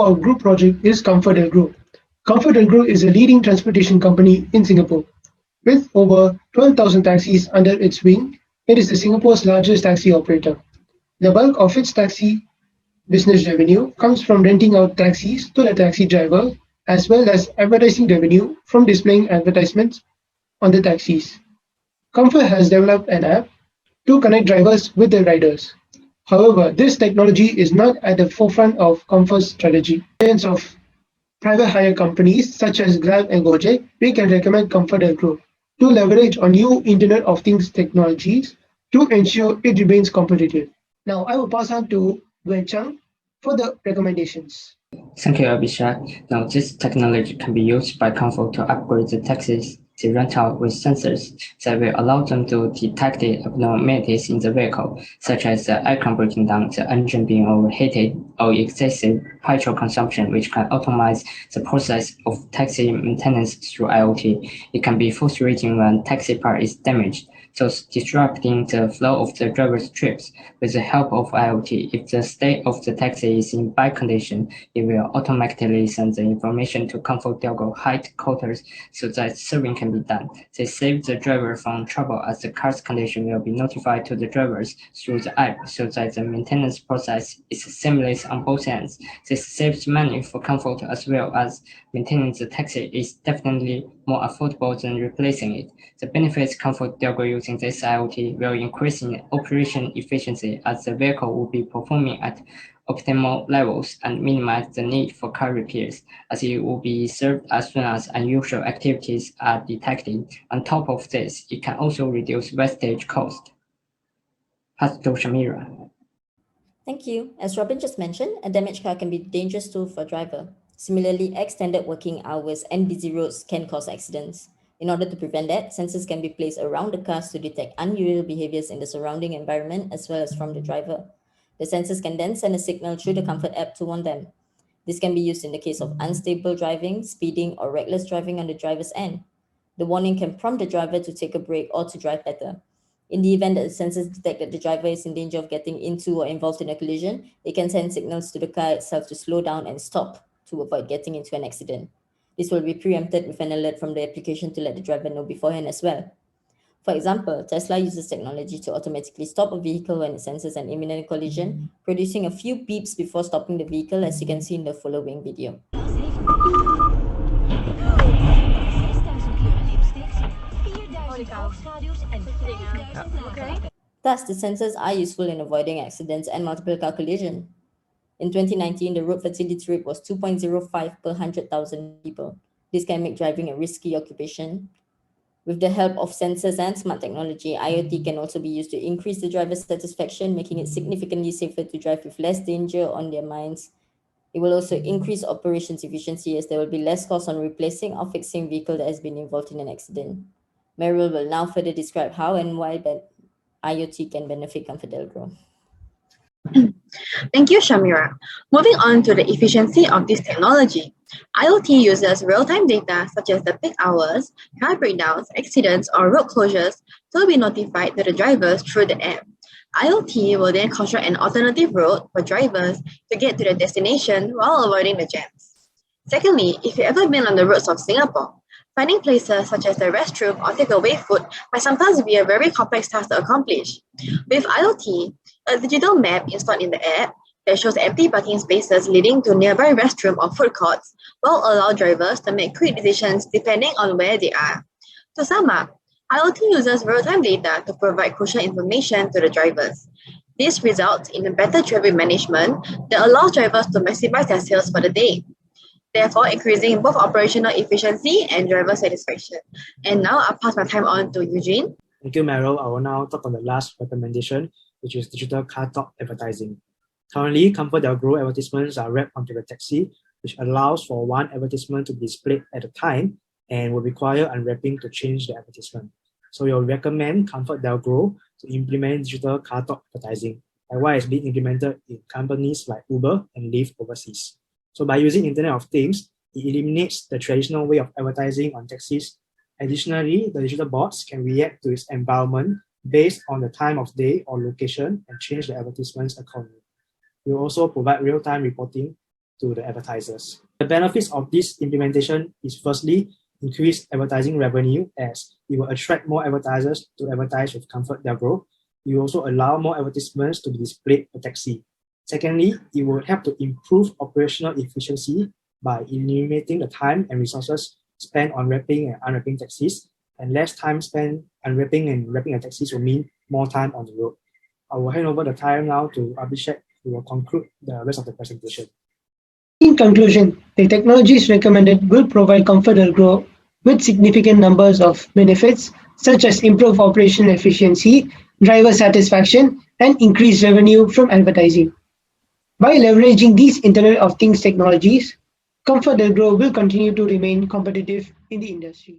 So our group project is Comfort Group. Comfort Group is a leading transportation company in Singapore. With over 12,000 taxis under its wing, it is Singapore's largest taxi operator. The bulk of its taxi business revenue comes from renting out taxis to the taxi driver, as well as advertising revenue from displaying advertisements on the taxis. Comfort has developed an app to connect drivers with their riders. However, this technology is not at the forefront of Comfort's strategy. Millions of private hire companies such as Grab and Gojek, we can recommend Comfort Group to leverage on new Internet of Things technologies to ensure it remains competitive. Now, I will pass on to Wen Chang for the recommendations. Thank you, Abhishek. Now, this technology can be used by Comfort to upgrade the taxis to rent out with sensors that will allow them to detect the abnormalities in the vehicle, such as the aircon breaking down, the engine being overheated, or excessive petrol consumption, which can automate the process of taxi maintenance through IoT. It can be frustrating when taxi part is damaged, thus disrupting the flow of the driver's trips. With the help of IoT, if the state of the taxi is in bad condition, it will automatically send the information to Comfort Delgo headquarters so that serving can be done. They save the driver from trouble as the car's condition will be notified to the drivers through the app so that the maintenance process is seamless on both ends. This saves money for Comfort as well as maintaining the taxi is definitely more affordable than replacing it. The benefits Comfort Delgo using this IoT will increase in operation efficiency as the vehicle will be performing at optimal levels and minimize the need for car repairs, as it will be served as soon as unusual activities are detected. On top of this, it can also reduce wastage cost. Pass to Shamira. Thank you. As Robin just mentioned, a damaged car can be a dangerous tool for a driver. Similarly, extended working hours and busy roads can cause accidents. In order to prevent that, sensors can be placed around the cars to detect unusual behaviors in the surrounding environment as well as from the driver. The sensors can then send a signal through the Comfort app to warn them. This can be used in the case of unstable driving, speeding, or reckless driving on the driver's end. The warning can prompt the driver to take a break or to drive better. In the event that the sensors detect that the driver is in danger of getting into or involved in a collision, they can send signals to the car itself to slow down and stop to avoid getting into an accident. This will be preempted with an alert from the application to let the driver know beforehand as well. For example, Tesla uses technology to automatically stop a vehicle when it senses an imminent collision, producing a few beeps before stopping the vehicle, as you can see in the following video. Thus, the sensors are useful in avoiding accidents and multiple car collisions. In 2019, the road fatality rate was 2.05 per 100,000 people. This can make driving a risky occupation. With the help of sensors and smart technology, IoT can also be used to increase the driver's satisfaction, making it significantly safer to drive with less danger on their minds. It will also increase operations efficiency as there will be less cost on replacing or fixing vehicle that has been involved in an accident. Meryl will now further describe how and why IoT can benefit ComfortDelGro. Thank you, Shamira. Moving on to the efficiency of this technology. IoT uses real-time data such as the peak hours, car breakdowns, accidents, or road closures to be notified to the drivers through the app. IoT will then construct an alternative route for drivers to get to their destination while avoiding the jams. Secondly, if you've ever been on the roads of Singapore, finding places such as the restroom or takeaway food might sometimes be a very complex task to accomplish. With IoT, a digital map installed in the app that shows empty parking spaces leading to nearby restroom or food courts will allow drivers to make quick decisions depending on where they are. To sum up, IoT uses real-time data to provide crucial information to the drivers. This results in a better traffic management that allows drivers to maximize their sales for the day, therefore increasing both operational efficiency and driver satisfaction. And now I'll pass my time on to Eugene. Thank you, Meryl. I will now talk on the last recommendation, which is digital car talk advertising. Currently, ComfortDelGro advertisements are wrapped onto the taxi, which allows for one advertisement to be displayed at a time and will require unwrapping to change the advertisement. So we'll recommend ComfortDelGro to implement digital car talk advertising, like what is being implemented in companies like Uber and Lyft overseas. So by using Internet of Things, it eliminates the traditional way of advertising on taxis. Additionally, the digital bots can react to its environment based on the time of day or location and change the advertisements accordingly. We will also provide real-time reporting to the advertisers. The benefits of this implementation is firstly, increased advertising revenue as it will attract more advertisers to advertise with ComfortDelGro. It will also allow more advertisements to be displayed at taxi. Secondly, it will help to improve operational efficiency by eliminating the time and resources spent on wrapping and unwrapping taxis, and less time spent unwrapping and wrapping the taxis will mean more time on the road. I will hand over the time now to Abhishek, who will conclude the rest of the presentation. In conclusion, the technologies recommended will provide comfort and growth with significant numbers of benefits such as improved operational efficiency, driver satisfaction, and increased revenue from advertising. By leveraging these Internet of Things technologies, Comfort and Grow will continue to remain competitive in the industry.